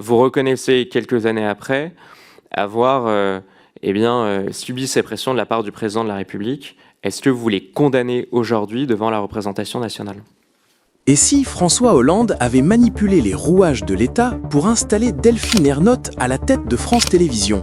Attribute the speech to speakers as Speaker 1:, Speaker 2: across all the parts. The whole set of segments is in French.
Speaker 1: Vous reconnaissez quelques années après avoir subi ces pressions de la part du président de la République. Est-ce que vous les condamnez aujourd'hui devant la représentation nationale?
Speaker 2: Et si François Hollande avait manipulé les rouages de l'État pour installer Delphine Ernotte à la tête de France Télévisions?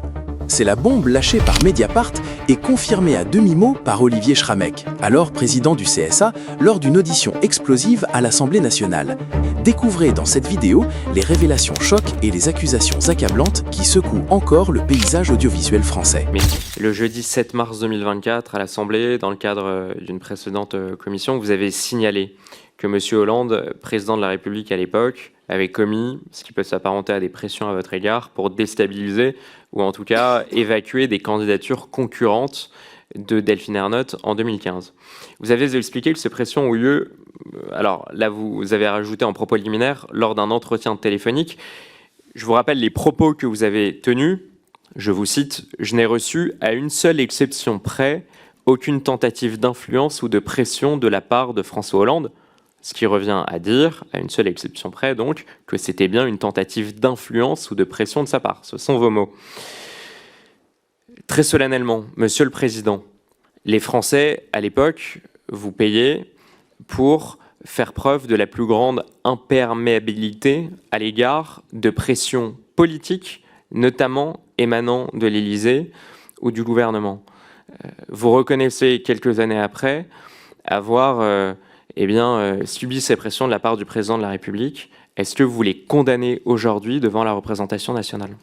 Speaker 2: C'est la bombe lâchée par Mediapart et confirmée à demi-mot par Olivier Schramek, alors président du CSA, lors d'une audition explosive à l'Assemblée nationale. Découvrez dans cette vidéo les révélations chocs et les accusations accablantes qui secouent encore le paysage audiovisuel français.
Speaker 1: Mais le jeudi 7 mars 2024, à l'Assemblée, dans le cadre d'une précédente commission, vous avez signalé que M. Hollande, président de la République à l'époque, avait commis ce qui peut s'apparenter à des pressions à votre égard pour déstabiliser ou en tout cas évacuer des candidatures concurrentes de Delphine Ernotte en 2015. Vous avez expliqué que ces pressions ont eu lieu, alors là vous avez rajouté en propos liminaire, lors d'un entretien téléphonique. Je vous rappelle les propos que vous avez tenus, je vous cite, « Je n'ai reçu, à une seule exception près, aucune tentative d'influence ou de pression de la part de François Hollande ». Ce qui revient à dire, à une seule exception près donc, que c'était bien une tentative d'influence ou de pression de sa part. Ce sont vos mots. Très solennellement, Monsieur le Président, les Français, à l'époque, vous payaient pour faire preuve de la plus grande imperméabilité à l'égard de pressions politiques, notamment émanant de l'Élysée ou du gouvernement. Vous reconnaissez quelques années après avoir subi ces pressions de la part du président de la République. Est-ce que vous les condamnez aujourd'hui devant la représentation nationale?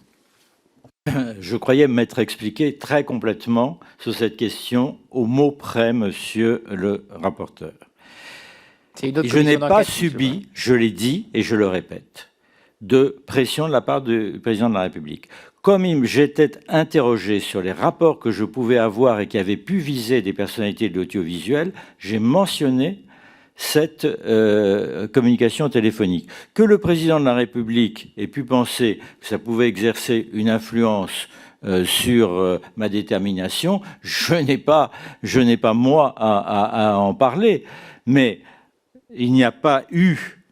Speaker 3: Je croyais m'être expliqué très complètement sur cette question, au mot près, monsieur le rapporteur. Je n'ai pas subi, je l'ai dit et je le répète, de pression de la part du président de la République. Comme j'étais interrogé sur les rapports que je pouvais avoir et qui avaient pu viser des personnalités de l'audiovisuel, j'ai mentionné cette communication téléphonique. Que le président de la République ait pu penser que ça pouvait exercer une influence sur ma détermination, je n'ai pas moi à en parler, mais il n'y a pas eu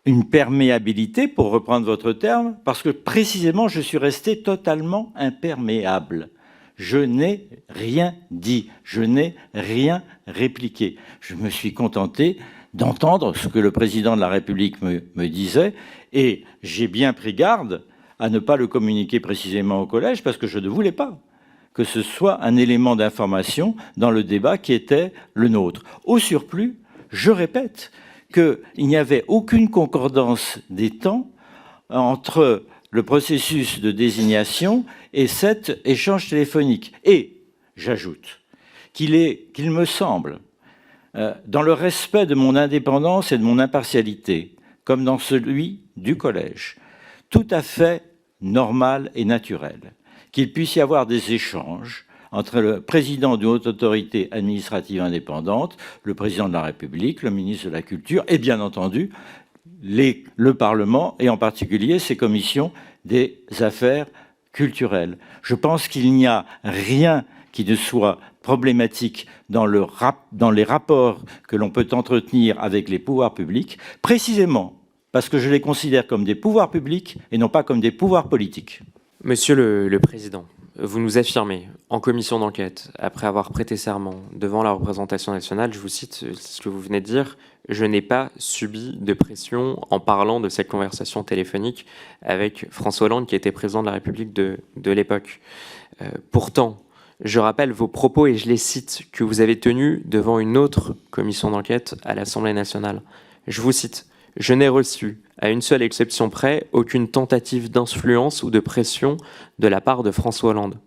Speaker 3: une perméabilité, pour reprendre votre terme, parce que précisément je suis resté totalement imperméable. Je n'ai rien dit, je n'ai rien répliqué. Je me suis contenté d'entendre ce que le président de la République me disait, et j'ai bien pris garde à ne pas le communiquer précisément au collège, parce que je ne voulais pas que ce soit un élément d'information dans le débat qui était le nôtre. Au surplus, je répète qu'il n'y avait aucune concordance des temps entre le processus de désignation et cet échange téléphonique. Et j'ajoute qu'il me semble, dans le respect de mon indépendance et de mon impartialité, comme dans celui du collège, tout à fait normal et naturel qu'il puisse y avoir des échanges entre le président d'une haute autorité administrative indépendante, le président de la République, le ministre de la Culture et bien entendu le Parlement et en particulier ses commissions des affaires culturelles. Je pense qu'il n'y a rien qui ne soit problématique dans les rapports que l'on peut entretenir avec les pouvoirs publics, précisément parce que je les considère comme des pouvoirs publics et non pas comme des pouvoirs politiques.
Speaker 1: Monsieur le Président, vous nous affirmez, en commission d'enquête, après avoir prêté serment devant la représentation nationale, je vous cite ce que vous venez de dire, « Je n'ai pas subi de pression en parlant de cette conversation téléphonique avec François Hollande, qui était président de la République de l'époque. Pourtant, je rappelle vos propos, et je les cite, que vous avez tenus devant une autre commission d'enquête à l'Assemblée nationale. Je vous cite. « Je n'ai reçu, à une seule exception près, aucune tentative d'influence ou de pression de la part de François Hollande.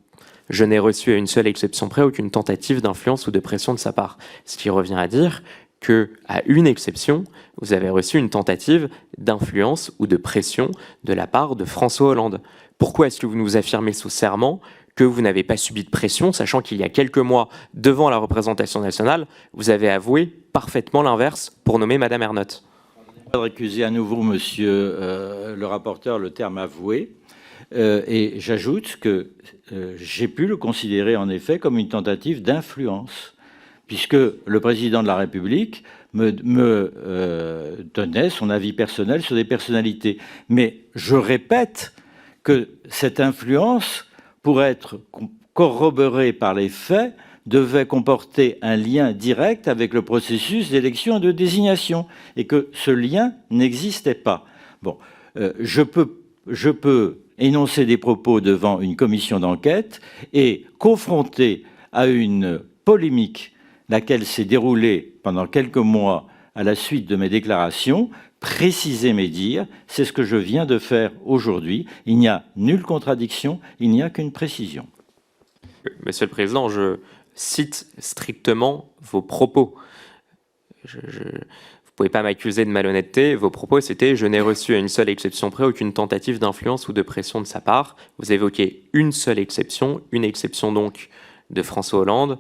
Speaker 1: Je n'ai reçu, à une seule exception près, aucune tentative d'influence ou de pression de sa part. » Ce qui revient à dire que, à une exception, vous avez reçu une tentative d'influence ou de pression de la part de François Hollande. Pourquoi est-ce que vous nous affirmez sous serment que vous n'avez pas subi de pression, sachant qu'il y a quelques mois, devant la représentation nationale, vous avez avoué parfaitement l'inverse pour nommer Madame Ernotte?
Speaker 3: Je vais récuser à nouveau, monsieur le rapporteur, le terme avoué. Et j'ajoute que j'ai pu le considérer en effet comme une tentative d'influence, puisque le président de la République donnait son avis personnel sur des personnalités. Mais je répète que cette influence, pour être corroborée par les faits, devait comporter un lien direct avec le processus d'élection et de désignation, et que ce lien n'existait pas. Bon, je peux énoncer des propos devant une commission d'enquête et confronter à une polémique laquelle s'est déroulée pendant quelques mois à la suite de mes déclarations, préciser mes dires, c'est ce que je viens de faire aujourd'hui. Il n'y a nulle contradiction, il n'y a qu'une précision.
Speaker 1: Monsieur le Président, je cite strictement vos propos. Vous ne pouvez pas m'accuser de malhonnêteté. Vos propos, c'était « Je n'ai reçu à une seule exception près aucune tentative d'influence ou de pression de sa part ». Vous évoquez une seule exception, une exception donc de François Hollande,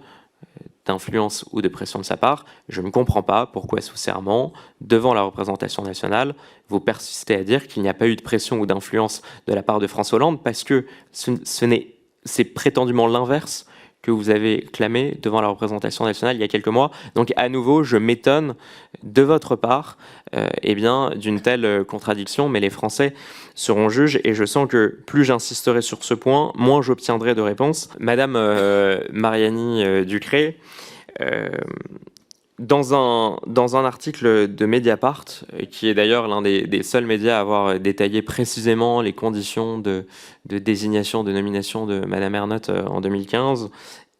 Speaker 1: d'influence ou de pression de sa part. Je ne comprends pas pourquoi, sous serment, devant la représentation nationale, vous persistez à dire qu'il n'y a pas eu de pression ou d'influence de la part de François Hollande, parce que c'est prétendument l'inverse que vous avez clamé devant la représentation nationale il y a quelques mois. Donc à nouveau, je m'étonne de votre part d'une telle contradiction, mais les Français seront juges et je sens que plus j'insisterai sur ce point, moins j'obtiendrai de réponses. Madame Mariani Ducré, dans un article de Mediapart, qui est d'ailleurs l'un des seuls médias à avoir détaillé précisément les conditions de désignation, de nomination de Madame Ernotte en 2015,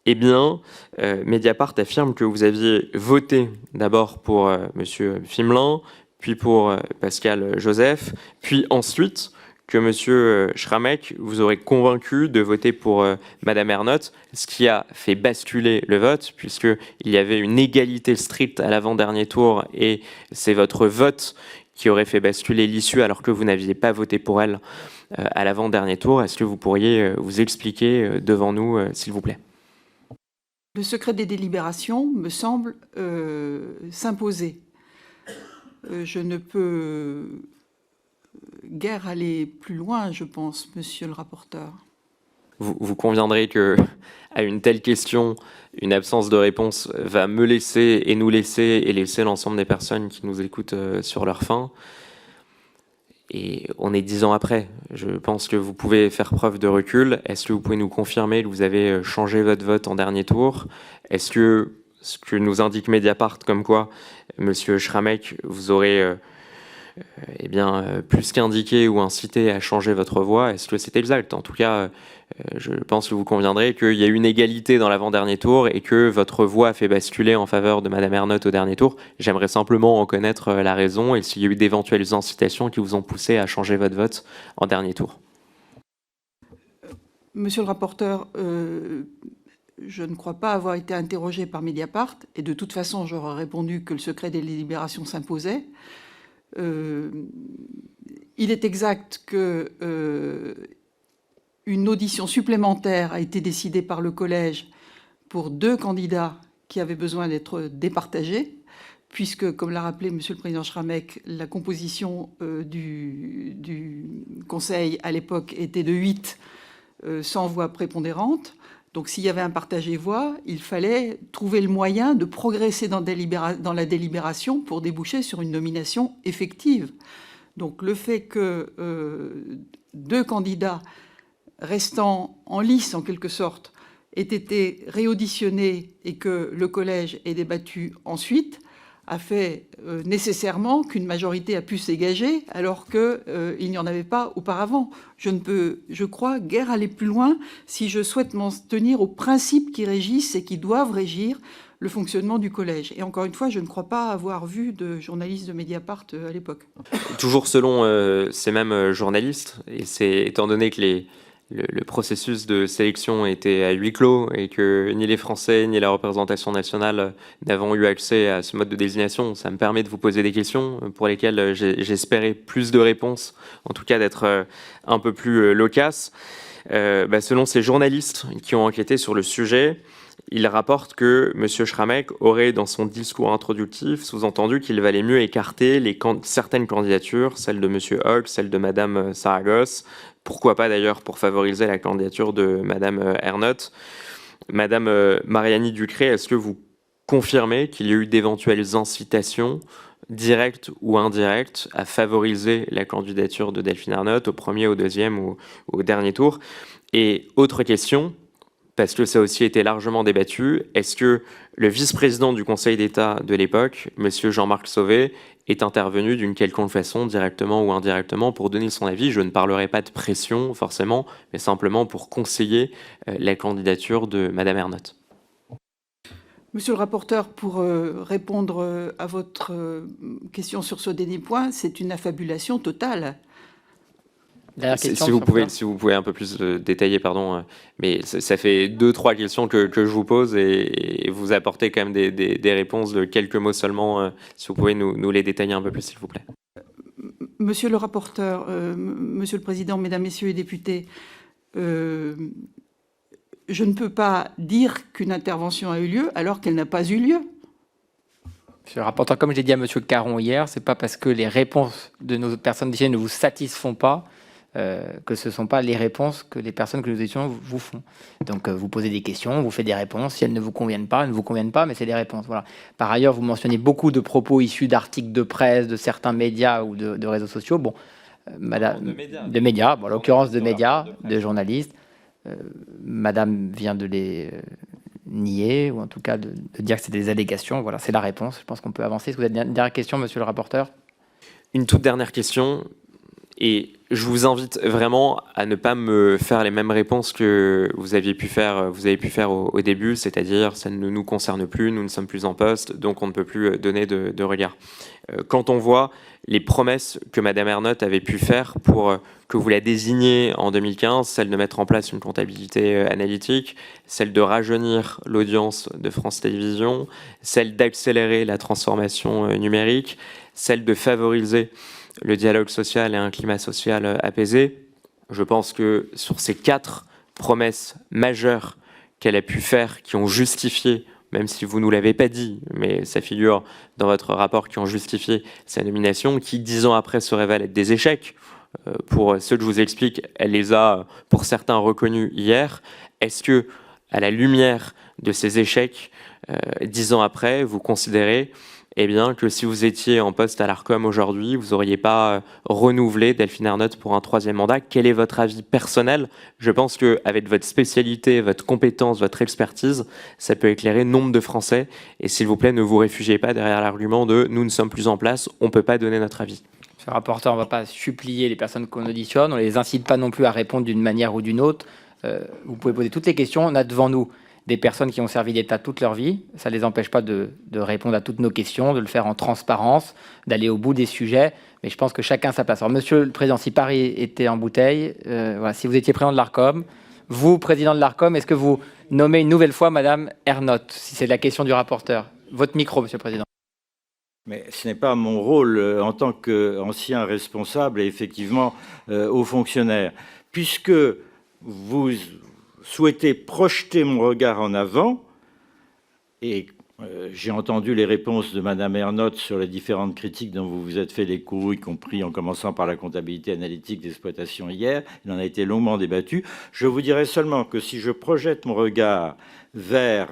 Speaker 1: eh bien, Mediapart affirme que vous aviez voté d'abord pour Monsieur Fimelin, puis pour Pascal Joseph, puis ensuite que Monsieur Schrammeck vous aurait convaincu de voter pour Madame Ernotte, ce qui a fait basculer le vote, puisqu'il y avait une égalité stricte à l'avant-dernier tour, et c'est votre vote qui aurait fait basculer l'issue alors que vous n'aviez pas voté pour elle à l'avant-dernier tour. Est-ce que vous pourriez vous expliquer devant nous, s'il vous plaît ?
Speaker 4: Le secret des délibérations me semble s'imposer. Je ne peux guère aller plus loin, je pense, monsieur le rapporteur.
Speaker 1: Vous conviendrez que, à une telle question, une absence de réponse va me laisser et nous laisser et laisser l'ensemble des personnes qui nous écoutent sur leur faim. Et on est 10 ans après. Je pense que vous pouvez faire preuve de recul. Est-ce que vous pouvez nous confirmer que vous avez changé votre vote en dernier tour? Est-ce que ce que nous indique Mediapart, comme quoi monsieur Schrammeck vous aurez plus qu'indiqué ou incité à changer votre voix, est-ce que c'est exact? En tout cas, je pense que vous conviendrez qu'il y a eu une égalité dans l'avant-dernier tour et que votre voix a fait basculer en faveur de Madame Ernotte au dernier tour. J'aimerais simplement en connaître la raison et s'il y a eu d'éventuelles incitations qui vous ont poussé à changer votre vote en dernier tour.
Speaker 4: Monsieur le rapporteur, je ne crois pas avoir été interrogé par Mediapart et de toute façon, j'aurais répondu que le secret des délibérations s'imposait. Il est exact que une audition supplémentaire a été décidée par le collège pour 2 candidats qui avaient besoin d'être départagés, puisque, comme l'a rappelé Monsieur le Président Schrammeck, la composition du Conseil à l'époque était de 8 sans voix prépondérante. Donc s'il y avait un partagé voix, il fallait trouver le moyen de progresser dans la délibération pour déboucher sur une nomination effective. Donc le fait que 2 candidats restant en lice, en quelque sorte, aient été réauditionnés et que le collège ait débattu ensuite, a fait nécessairement qu'une majorité a pu se dégager alors qu'il n'y en avait pas auparavant. Je ne peux, je crois, guère aller plus loin si je souhaite m'en tenir aux principes qui régissent et qui doivent régir le fonctionnement du collège. Et encore une fois, je ne crois pas avoir vu de journalistes de Mediapart à l'époque.
Speaker 1: Toujours selon ces mêmes journalistes, et c'est étant donné que le processus de sélection était à huis clos et que ni les Français ni la représentation nationale n'avons eu accès à ce mode de désignation, ça me permet de vous poser des questions pour lesquelles j'espérais plus de réponses, en tout cas d'être un peu plus loquace. Selon ces journalistes qui ont enquêté sur le sujet, ils rapportent que M. Schrammeck aurait, dans son discours introductif, sous-entendu qu'il valait mieux écarter certaines candidatures, celle de M. Hoc, celle de Mme Saragosse, pourquoi pas d'ailleurs pour favoriser la candidature de Mme Ernotte. Madame Mariani Ducré, est-ce que vous confirmer qu'il y a eu d'éventuelles incitations directes ou indirectes à favoriser la candidature de Delphine Ernotte au premier, au deuxième ou au dernier tour. Et autre question, parce que ça a aussi été largement débattu, est-ce que le vice-président du Conseil d'État de l'époque, M. Jean-Marc Sauvé, est intervenu d'une quelconque façon, directement ou indirectement, pour donner son avis? Je ne parlerai pas de pression, forcément, mais simplement pour conseiller la candidature de Mme Ernotte.
Speaker 4: Monsieur le rapporteur, pour répondre à votre question sur ce dernier point, c'est une affabulation totale.
Speaker 1: Si vous pouvez un peu plus détailler, pardon, mais ça fait 2-3 questions que je vous pose et vous apportez quand même des réponses de quelques mots seulement. Si vous pouvez nous les détailler un peu plus, s'il vous plaît.
Speaker 4: Monsieur le rapporteur, Monsieur le Président, Mesdames, Messieurs les députés, je ne peux pas dire qu'une intervention a eu lieu alors qu'elle n'a pas eu lieu.
Speaker 5: Monsieur le rapporteur, comme je l'ai dit à Monsieur Caron hier, c'est pas parce que les réponses de nos personnes désignées ne vous satisfont pas que ce ne sont pas les réponses que les personnes que nous étudions vous font. Donc vous posez des questions, vous faites des réponses. Si elles ne vous conviennent pas, elles ne vous conviennent pas, mais c'est des réponses. Voilà. Par ailleurs, vous mentionnez beaucoup de propos issus d'articles de presse, de certains médias ou de réseaux sociaux. Bon, de médias, bon, en l'occurrence de médias, de journalistes. Madame vient de les nier, ou en tout cas de dire que c'est des allégations. Voilà, c'est la réponse. Je pense qu'on peut avancer. Est-ce que vous avez une dernière question, monsieur le rapporteur?
Speaker 1: Une toute dernière question. Et je vous invite vraiment à ne pas me faire les mêmes réponses que vous avez pu faire au début, c'est-à-dire ça ne nous concerne plus, nous ne sommes plus en poste, donc on ne peut plus donner de regard. Quand on voit les promesses que Mme Ernotte avait pu faire pour que vous la désigniez en 2015, celle de mettre en place une comptabilité analytique, celle de rajeunir l'audience de France Télévisions, celle d'accélérer la transformation numérique, celle de favoriser le dialogue social et un climat social apaisé. Je pense que sur ces 4 promesses majeures qu'elle a pu faire, qui ont justifié, même si vous ne nous l'avez pas dit, mais ça figure dans votre rapport, qui ont justifié sa nomination, qui 10 ans après se révèlent être des échecs. Pour ceux que je vous explique, elle les a pour certains reconnus hier. Est-ce que, à la lumière de ces échecs, 10 ans après, vous considérez que si vous étiez en poste à l'Arcom aujourd'hui, vous n'auriez pas renouvelé Delphine Ernotte pour un 3e mandat? Quel est votre avis personnel? Je pense qu'avec votre spécialité, votre compétence, votre expertise, ça peut éclairer nombre de Français. Et s'il vous plaît, ne vous réfugiez pas derrière l'argument de « nous ne sommes plus en place, on ne peut pas donner notre avis ».
Speaker 5: Monsieur le rapporteur, on ne va pas supplier les personnes qu'on auditionne, on ne les incite pas non plus à répondre d'une manière ou d'une autre. Vous pouvez poser toutes les questions, on a devant nous des personnes qui ont servi l'État toute leur vie. Ça ne les empêche pas de répondre à toutes nos questions, de le faire en transparence, d'aller au bout des sujets. Mais je pense que chacun a sa place. Alors, Monsieur le Président, si Paris était en bouteille, voilà, si vous étiez président de l'Arcom, vous, président de l'Arcom, est-ce que vous nommez une nouvelle fois Madame Ernotte, si c'est la question du rapporteur? Votre micro, Monsieur le Président.
Speaker 3: Mais ce n'est pas mon rôle en tant qu'ancien responsable et effectivement haut fonctionnaire. Puisque vous souhaitez projeter mon regard en avant, et j'ai entendu les réponses de Mme Ernotte sur les différentes critiques dont vous vous êtes fait l'écho, y compris en commençant par la comptabilité analytique d'exploitation hier, il en a été longuement débattu. Je vous dirais seulement que si je projette mon regard vers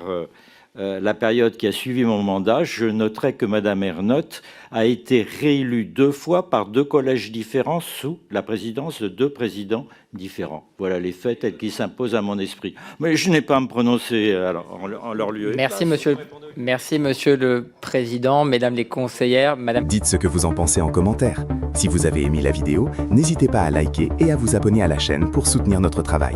Speaker 3: la période qui a suivi mon mandat, je noterai que Mme Ernotte a été réélue 2 fois par 2 collèges différents sous la présidence de 2 présidents différents. Voilà les faits tels qu'ils s'imposent à mon esprit. Mais je n'ai pas à me prononcer en leur lieu.
Speaker 5: Merci, Monsieur le Président, Mesdames les conseillères, Madame...
Speaker 2: Dites ce que vous en pensez en commentaire. Si vous avez aimé la vidéo, n'hésitez pas à liker et à vous abonner à la chaîne pour soutenir notre travail.